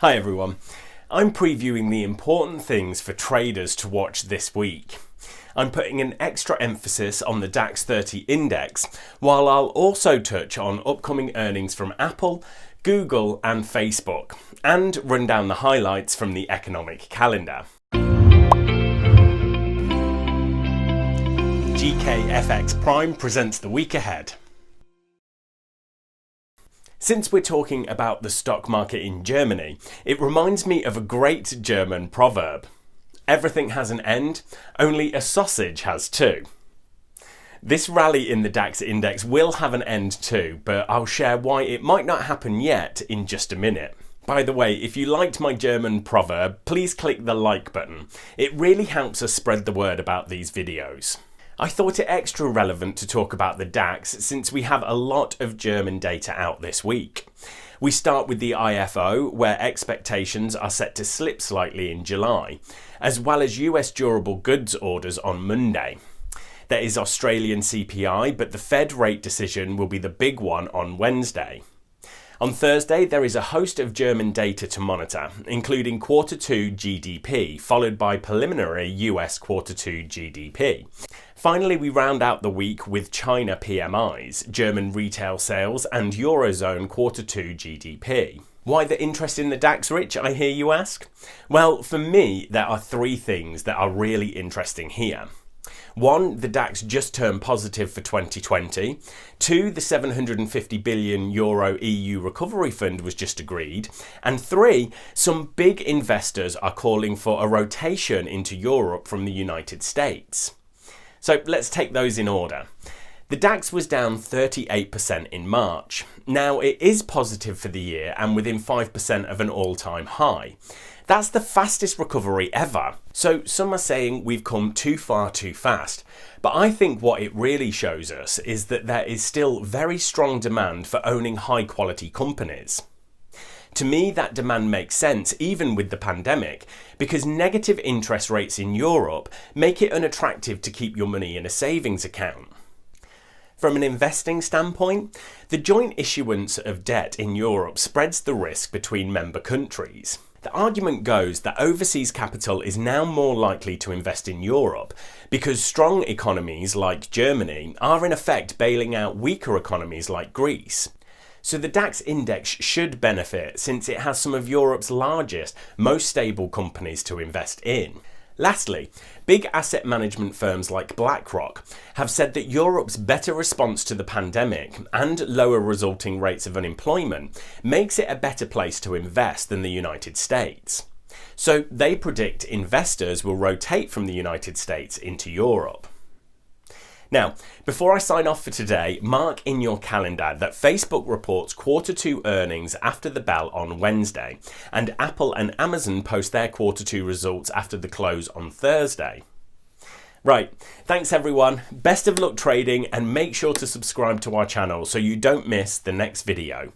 Hi everyone, I'm previewing the important things for traders to watch this week. I'm putting an extra emphasis on the DAX30 index, while I'll also touch on upcoming earnings from Apple, Google and Facebook, and run down the highlights from the economic calendar. GKFX Prime presents the week ahead. Since we're talking about the stock market in Germany, it reminds me of a great German proverb. Everything has an end, only a sausage has two. This rally in the DAX index will have an end too, but I'll share why it might not happen yet in just a minute. By the way, if you liked my German proverb, please click the like button. It really helps us spread the word about these videos. I thought it extra relevant to talk about the DAX since we have a lot of German data out this week. We start with the IFO, where expectations are set to slip slightly in July, as well as US durable goods orders on Monday. There is Australian CPI, but the Fed rate decision will be the big one on Wednesday. On Thursday, there is a host of German data to monitor, including Q2 GDP, followed by preliminary US Q2 GDP. Finally, we round out the week with China PMIs, German retail sales, and Eurozone Q2 GDP. Why the interest in the DAX, Rich, I hear you ask? Well, for me, there are three things that are really interesting here. 1. The DAX just turned positive for 2020. 2. The €750 billion EU recovery fund was just agreed. And 3. Some big investors are calling for a rotation into Europe from the United States. So let's take those in order. The DAX was down 38% in March. Now it is positive for the year and within 5% of an all-time high. That's the fastest recovery ever. So some are saying we've come too far too fast. But I think what it really shows us is that there is still very strong demand for owning high quality companies. To me, that demand makes sense even with the pandemic, because negative interest rates in Europe make it unattractive to keep your money in a savings account. From an investing standpoint, the joint issuance of debt in Europe spreads the risk between member countries. The argument goes that overseas capital is now more likely to invest in Europe because strong economies like Germany are in effect bailing out weaker economies like Greece. So the DAX index should benefit since it has some of Europe's largest, most stable companies to invest in. Lastly, big asset management firms like BlackRock have said that Europe's better response to the pandemic and lower resulting rates of unemployment makes it a better place to invest than the United States. So they predict investors will rotate from the United States into Europe. Now, before I sign off for today, mark in your calendar that Facebook reports Q2 earnings after the bell on Wednesday, and Apple and Amazon post their Q2 results after the close on Thursday. Right, thanks everyone, best of luck trading, and make sure to subscribe to our channel so you don't miss the next video.